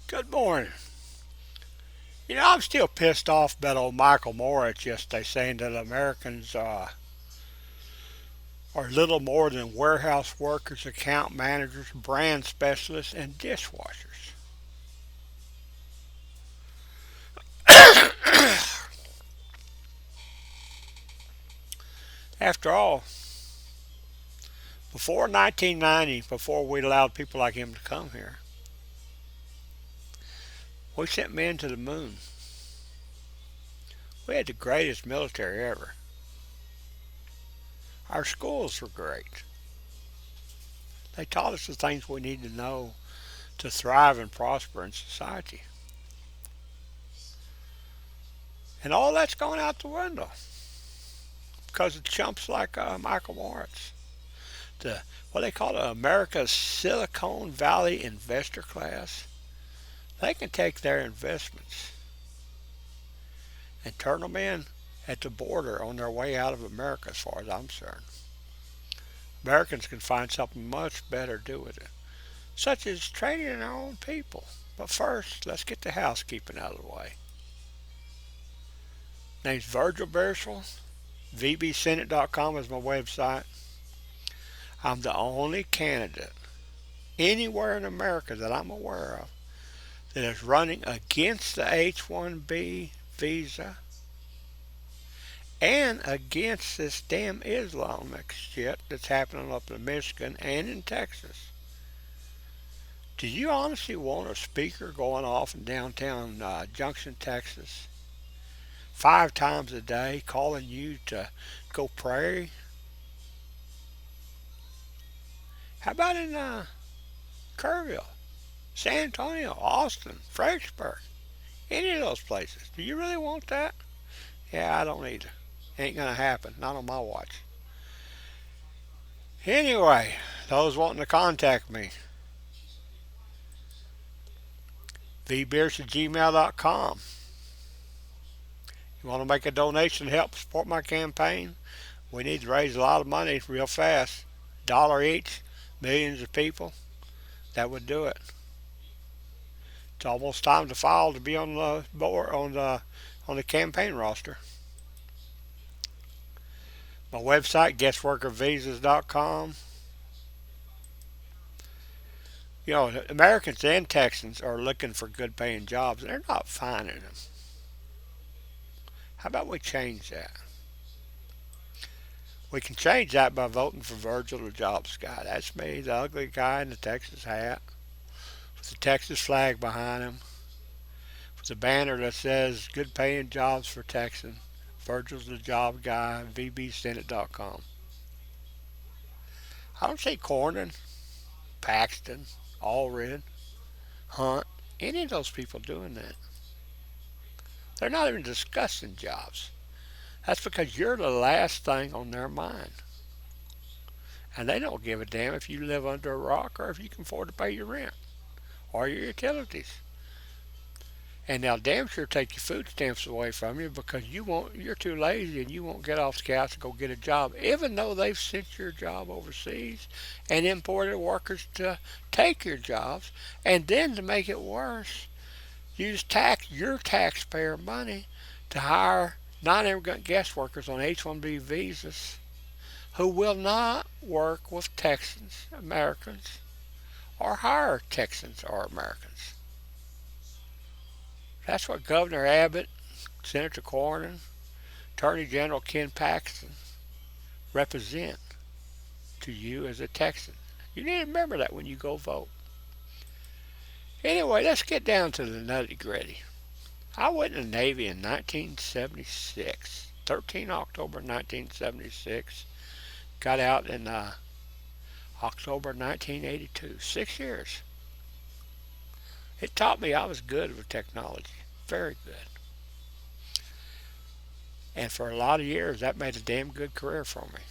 Good morning. I'm still pissed off about old Michael Moritz yesterday saying that Americans are little more than warehouse workers, account managers, brand specialists, and dishwashers. After all, before 1990, before we allowed people like him to come here, we sent men to the moon. We had the greatest military ever. Our schools were great. They taught us the things we need to know to thrive and prosper in society. And all that's gone out the window because of chumps like Michael Moritz. The what they call it, America's Silicon Valley investor class. They can take their investments and turn them in at the border on their way out of America, as far as I'm concerned. Americans can find something much better to do with it, such as training our own people. But first, let's get the housekeeping out of the way. Name's Virgil Bearswell. VBSenate.com is my website. I'm the only candidate anywhere in America that I'm aware of that is running against the H-1B visa and against this damn Islamic shit that's happening up in Michigan and in Texas. Do you honestly want a speaker going off in downtown Junction, Texas, 5 times a day, calling you to go pray? How about in Kerrville, San Antonio, Austin, Fredericksburg, any of those places? Do you really want that? Yeah, I don't either. Ain't gonna happen. Not on my watch. Anyway, those wanting to contact me, vbeers at gmail.com. You want to make a donation to help support my campaign? We need to raise a lot of money real fast. Dollar each, millions of people. That would do it. It's almost time to file to be on the board on the campaign roster. My website, guestworkervisas.com. Americans and Texans are looking for good paying jobs and they're not finding them. How about we change that? We can change that by voting for Virgil the Jobs Guy. That's me, the ugly guy in the Texas hat with the Texas flag behind him, with a banner that says good paying jobs for Texans. Virgil's the job guy, vbsenate.com. I don't see Cornyn, Paxton, Allred, Hunt, any of those people doing that. They're not even discussing jobs. That's because you're the last thing on their mind. And they don't give a damn if you live under a rock or if you can afford to pay your rent or your utilities. And they'll damn sure take your food stamps away from you because you're too lazy and you won't get off the couch and go get a job, even though they've sent your job overseas and imported workers to take your jobs. And then to make it worse, use your taxpayer money to hire non-immigrant guest workers on H-1B visas who will not work with Texans, Americans, or hire Texans or Americans. That's what Governor Abbott, Senator Cornyn, Attorney General Ken Paxton represent to you as a Texan. You need to remember that when you go vote. Anyway, let's get down to the nitty gritty. I went in the Navy in 1976, 13 October 1976. Got out in October 1982. 6 years. It taught me I was good with technology. Very good. And for a lot of years, that made a damn good career for me.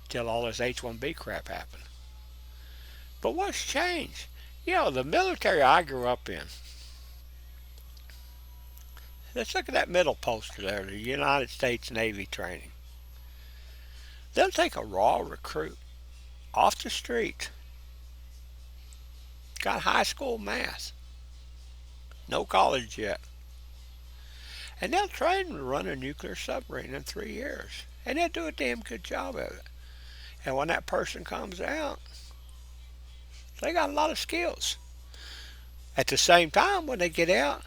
Until all this H-1B crap happened. But what's changed? The military I grew up in. Let's look at that middle poster there, the United States Navy training. They'll take a raw recruit off the street, got high school math, No college yet. And they'll train them to run a nuclear submarine in 3 years. And they'll do a damn good job of it. And when that person comes out, they got a lot of skills. At the same time, when they get out,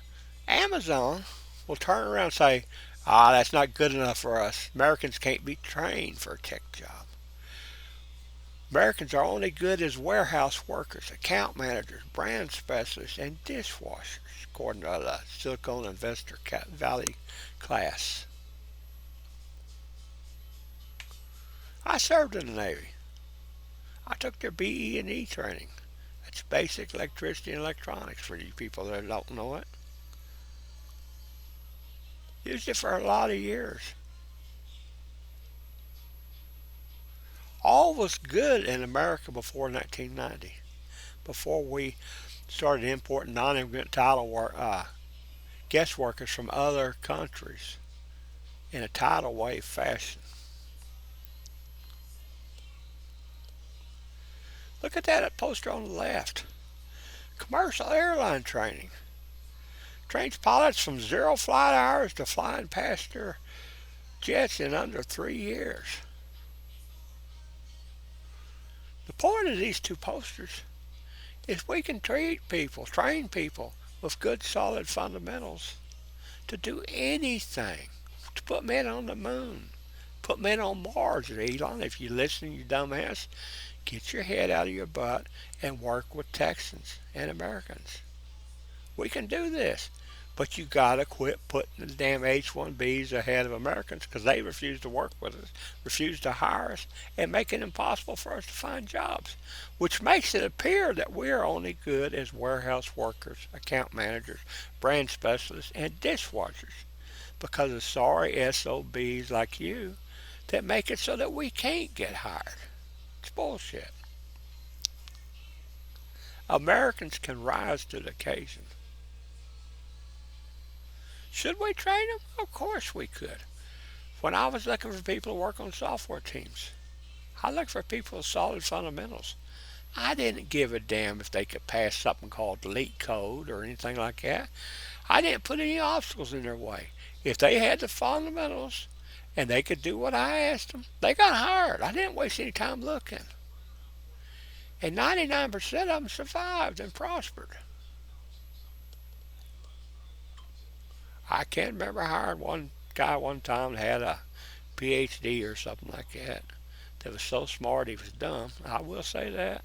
Amazon will turn around and say, that's not good enough for us. Americans can't be trained for a tech job. Americans are only good as warehouse workers, account managers, brand specialists, and dishwashers, according to the Silicon Investor Valley class. I served in the Navy. I took their BE&E training. That's basic electricity and electronics for you people that don't know it. Used it for a lot of years. All was good in America before 1990, before we started importing non-immigrant guest workers from other countries in a tidal wave fashion. Look at that poster on the left. Commercial airline training. Trains pilots from 0 flight hours to flying passenger jets in under 3 years. The point of these two posters is we can train people with good solid fundamentals to do anything. To put men on the moon. Put men on Mars, Elon. If you listen, you dumbass, get your head out of your butt and work with Texans and Americans. We can do this. But you gotta quit putting the damn H-1Bs ahead of Americans because they refuse to work with us, refuse to hire us, and make it impossible for us to find jobs, which makes it appear that we're only good as warehouse workers, account managers, brand specialists, and dishwashers because of sorry SOBs like you that make it so that we can't get hired. It's bullshit. Americans can rise to the occasion. Should we train them? Of course we could. When I was looking for people to work on software teams, I looked for people with solid fundamentals. I didn't give a damn if they could pass something called leak code or anything like that. I didn't put any obstacles in their way. If they had the fundamentals and they could do what I asked them, they got hired. I didn't waste any time looking. And 99% of them survived and prospered. I can't remember hiring one guy one time that had a PhD or something like that. That was so smart he was dumb. I will say that.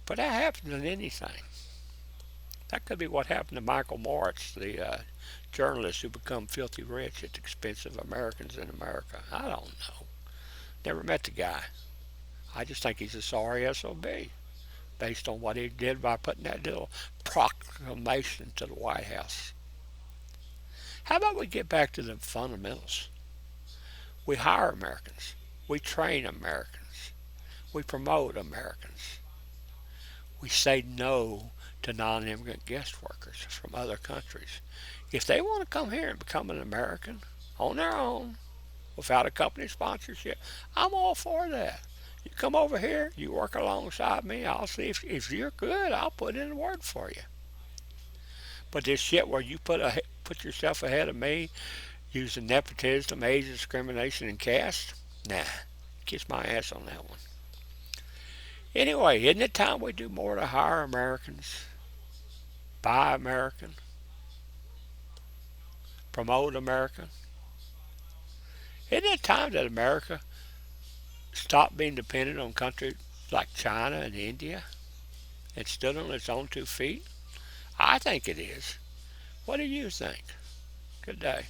But that happens in anything. That could be what happened to Michael Moritz, the journalist who become filthy rich at the expense of Americans in America. I don't know. Never met the guy. I just think he's a sorry SOB based on what he did by putting that little proclamation to the White House. How about we get back to the fundamentals? We hire Americans. We train Americans. We promote Americans. We say no to non-immigrant guest workers from other countries. If they want to come here and become an American on their own, without a company sponsorship, I'm all for that. You come over here, you work alongside me, I'll see if you're good, I'll put in a word for you. But this shit where you put yourself ahead of me using nepotism, age discrimination, and caste, nah, kiss my ass on that one. Anyway, isn't it time we do more to hire Americans, buy American, promote America? Isn't it time that America stop being dependent on countries like China and India and stood on its own 2 feet? I think it is. What do you think? Good day.